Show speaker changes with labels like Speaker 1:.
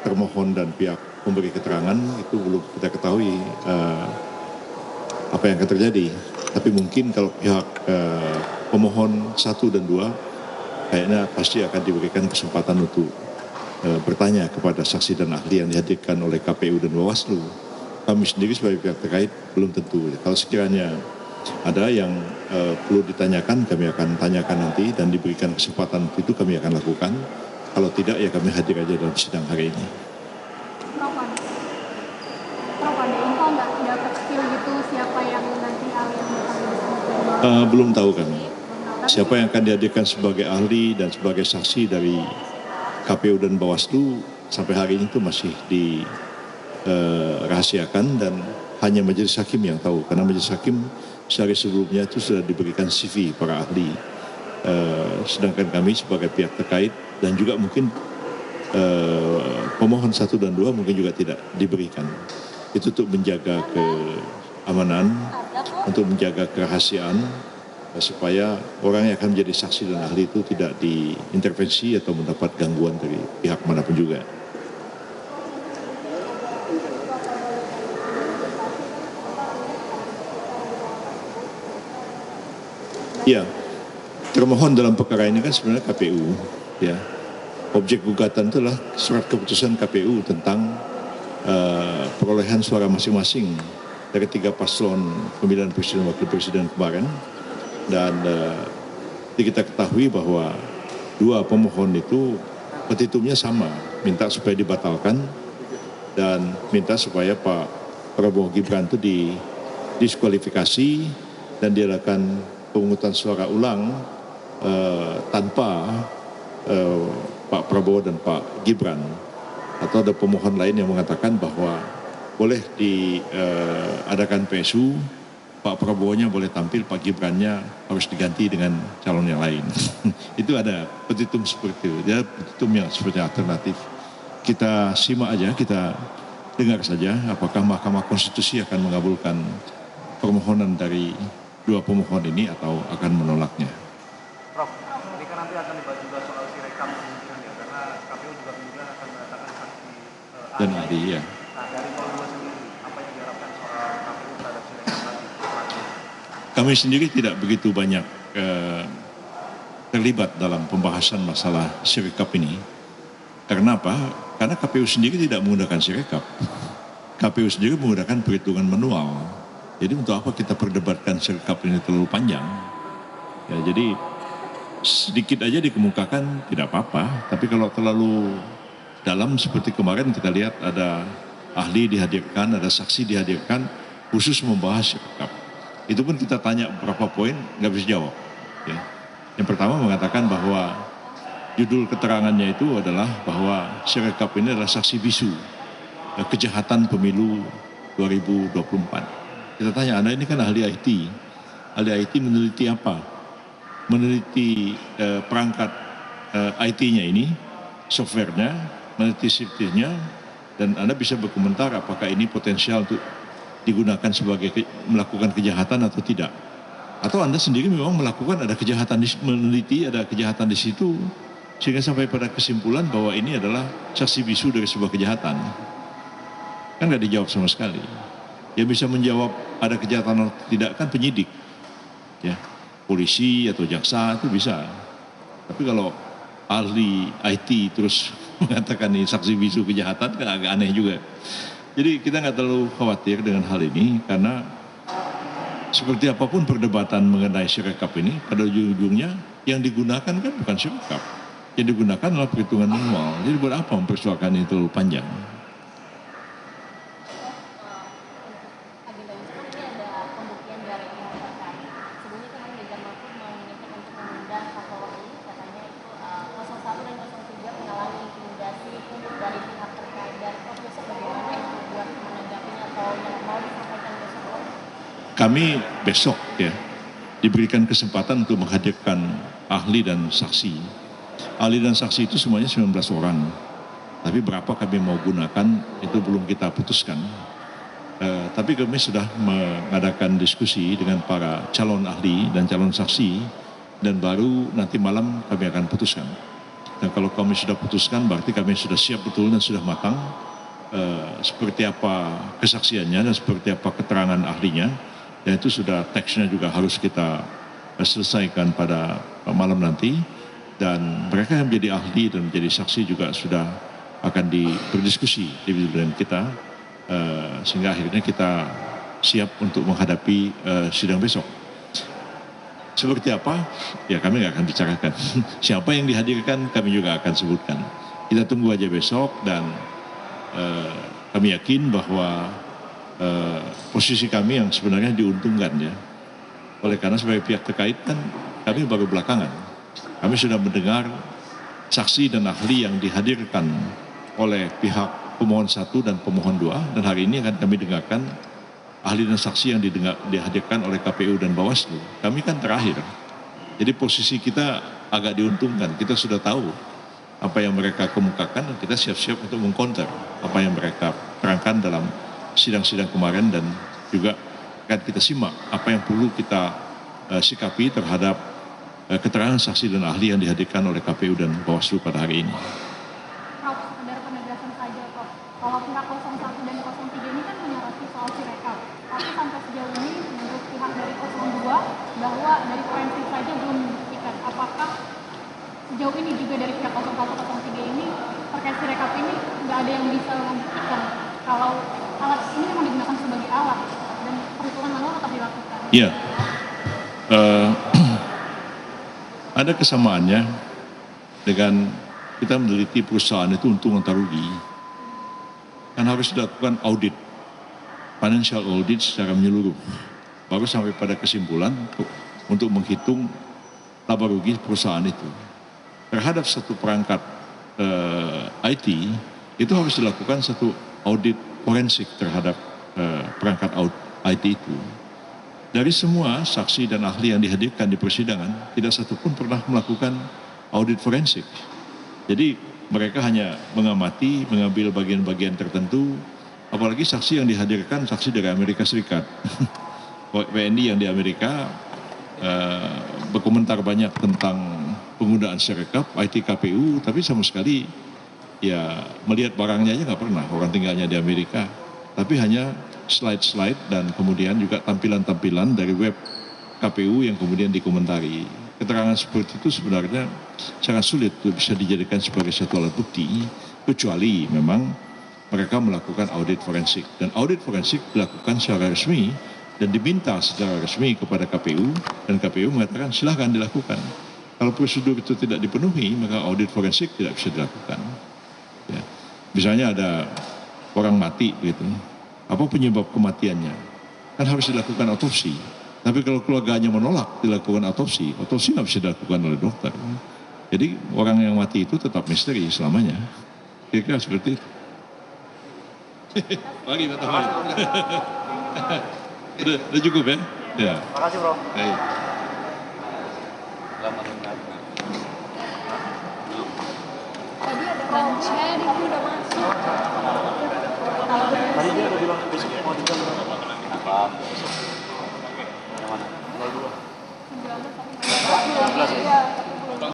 Speaker 1: termohon dan pihak pemberi keterangan itu belum kita ketahui apa yang akan terjadi. Tapi mungkin kalau pihak pemohon 1 dan 2 kayaknya pasti akan diberikan kesempatan untuk bertanya kepada saksi dan ahli yang dihadirkan oleh KPU dan Bawaslu. Kami sendiri sebagai pihak terkait belum tentu. Kalau sekiranya ada yang perlu ditanyakan, kami akan tanyakan nanti dan diberikan kesempatan itu kami akan lakukan. Kalau tidak ya kami hadir aja dalam sidang hari ini.
Speaker 2: Prof, ada info nggak kecil gitu siapa yang nanti ahli yang bakal
Speaker 1: Belum tahu kami. Siapa yang akan dihadirkan sebagai ahli dan sebagai saksi dari KPU dan Bawaslu sampai hari ini itu masih dirahasiakan dan hanya majelis hakim yang tahu. Karena majelis hakim sehari sebelumnya itu sudah diberikan CV para ahli. Sedangkan kami sebagai pihak terkait dan juga mungkin pemohon 1 dan 2 mungkin juga tidak diberikan. Itu untuk menjaga keamanan, untuk menjaga kerahasiaan, supaya orang yang akan menjadi saksi dan ahli itu tidak diintervensi atau mendapat gangguan dari pihak manapun juga. Ya, termohon dalam perkara ini kan sebenarnya KPU, ya. Objek gugatan itu adalah surat keputusan KPU tentang perolehan suara masing-masing dari 3 paslon pemilihan presiden dan wakil presiden kemarin. Dan kita ketahui bahwa 2 pemohon itu petitumnya sama, minta supaya dibatalkan dan minta supaya Pak Prabowo Gibran itu didiskualifikasi dan diadakan pemungutan suara ulang tanpa Pak Prabowo dan Pak Gibran. Atau ada pemohon lain yang mengatakan bahwa boleh diadakan PSU, Pak Prabowo-nya boleh tampil, Pak Gibran-nya harus diganti dengan calon yang lain. Itu ada petitum seperti itu, dia petitum yang seperti alternatif. Kita simak aja, kita dengar saja apakah Mahkamah Konstitusi akan mengabulkan permohonan dari 2 pemohon ini atau akan menolaknya.
Speaker 3: Prof, ini kan nanti akan dibahas juga soal sirekap kemungkinan ya, karena KPU juga kemungkinan akan mendatangkan saksi
Speaker 1: Dan ahli, ya.
Speaker 3: Nah, dari 02 sendiri, apa yang diharapkan soal KPU terhadap sirekap nanti?
Speaker 1: Kami sendiri tidak begitu banyak terlibat dalam pembahasan masalah sirekap ini. Karena apa? Karena KPU sendiri tidak menggunakan sirekap. KPU sendiri menggunakan perhitungan manual. Jadi untuk apa kita perdebatkan sirekap ini terlalu panjang? Ya, jadi sedikit aja dikemukakan tidak apa-apa. Tapi kalau terlalu dalam seperti kemarin kita lihat ada ahli dihadirkan, ada saksi dihadirkan khusus membahas sirekap. Itu pun kita tanya beberapa poin nggak bisa jawab. Ya. Yang pertama mengatakan bahwa judul keterangannya itu adalah bahwa sirekap ini adalah saksi bisu kejahatan pemilu 2024. Kita tanya, Anda ini kan ahli IT. Ahli IT meneliti apa? Meneliti perangkat IT-nya ini, softwarenya, meneliti safety-nya, dan Anda bisa berkomentar apakah ini potensial untuk digunakan sebagai melakukan kejahatan atau tidak. Atau Anda sendiri memang melakukan ada kejahatan, meneliti ada kejahatan di situ, sehingga sampai pada kesimpulan bahwa ini adalah saksi bisu dari sebuah kejahatan. Kan nggak dijawab sama sekali. Yang bisa menjawab ada kejahatan atau tidak kan penyidik, ya, polisi atau jaksa itu bisa. Tapi kalau ahli IT terus mengatakan ini saksi bisu kejahatan kan agak aneh juga. Jadi kita nggak terlalu khawatir dengan hal ini karena seperti apapun perdebatan mengenai sirekap ini pada ujung-ujungnya yang digunakan kan bukan sirekap, yang digunakan adalah perhitungan manual. Jadi buat apa mempersoalkan ini terlalu panjang? Kami besok ya diberikan kesempatan untuk menghadirkan ahli dan saksi. Ahli dan saksi itu semuanya 19 orang. Tapi berapa kami mau gunakan itu belum kita putuskan. Tapi kami sudah mengadakan diskusi dengan para calon ahli dan calon saksi dan baru nanti malam kami akan putuskan. Dan kalau kami sudah putuskan berarti kami sudah siap betul dan sudah matang seperti apa kesaksiannya dan seperti apa keterangan ahlinya. Dan itu sudah teksnya juga harus kita selesaikan pada malam nanti. Dan mereka yang menjadi ahli dan menjadi saksi juga sudah akan berdiskusi di dengan kita sehingga akhirnya kita siap untuk menghadapi sidang besok. Seperti apa? Ya kami nggak akan bicarakan. Siapa yang dihadirkan kami juga akan sebutkan. Kita tunggu aja besok dan kami yakin bahwa posisi kami yang sebenarnya diuntungkan ya. Oleh karena sebagai pihak terkait kan kami baru belakangan. Kami sudah mendengar saksi dan ahli yang dihadirkan oleh pihak pemohon 1 dan pemohon 2 dan hari ini akan kami dengarkan ahli dan saksi yang dihadirkan oleh KPU dan Bawaslu. Kami kan terakhir. Jadi posisi kita agak diuntungkan. Kita sudah tahu apa yang mereka kemukakan dan kita siap-siap untuk mengcounter apa yang mereka terangkan dalam sidang-sidang kemarin dan juga akan kita simak apa yang perlu kita sikapi terhadap keterangan saksi dan ahli yang dihadirkan oleh KPU dan Bawaslu pada hari ini.
Speaker 2: Prof, sekedar penegasan saja Prof. Kalau pihak 01 dan 03 ini kan menyoroti soal Sirekap. Tapi sampai sejauh ini menurut pihak dari 02 bahwa dari forensik saja belum membuktikan. Apakah sejauh ini juga dari pihak 01 03 ini terkait Sirekap ini nggak ada yang bisa membuktikan kalau alat ini memang digunakan sebagai alat dan perhitungan manual tetap dilakukan?
Speaker 1: Iya. Ada kesamaannya dengan kita meneliti perusahaan itu untung atau rugi. Kan harus dilakukan audit, financial audit secara menyeluruh. Baru sampai pada kesimpulan untuk menghitung laba rugi perusahaan itu. Terhadap satu perangkat IT, itu harus dilakukan satu audit forensik terhadap perangkat IT itu. Dari semua saksi dan ahli yang dihadirkan di persidangan, tidak satu pun pernah melakukan audit forensik. Jadi mereka hanya mengamati, mengambil bagian-bagian tertentu, apalagi saksi yang dihadirkan saksi dari Amerika Serikat. WNI yang di Amerika berkomentar banyak tentang penggunaan Sirekap, IT KPU, tapi sama sekali ya melihat barangnya aja nggak pernah, orang tinggalnya di Amerika. Tapi hanya slide-slide dan kemudian juga tampilan-tampilan dari web KPU yang kemudian dikomentari. Keterangan seperti itu sebenarnya sangat sulit untuk bisa dijadikan sebagai satu alat bukti, kecuali memang mereka melakukan audit forensik. Dan audit forensik dilakukan secara resmi dan diminta secara resmi kepada KPU, dan KPU mengatakan silahkan dilakukan. Kalau prosedur itu tidak dipenuhi, maka audit forensik tidak bisa dilakukan. Ya. Misalnya ada orang mati gitu. Apa penyebab kematiannya? Kan harus dilakukan otopsi. Tapi kalau keluarganya menolak dilakukan otopsi nggak bisa dilakukan oleh dokter. Jadi orang yang mati itu tetap misteri selamanya. Kira-kira seperti itu. Lagi teman. Udah cukup ya? Ya.
Speaker 3: Makasih Bro.
Speaker 1: Baik.
Speaker 2: Tadi ada launchnya di udah masuk.
Speaker 3: Tadi dia udah bilang besok mau juga.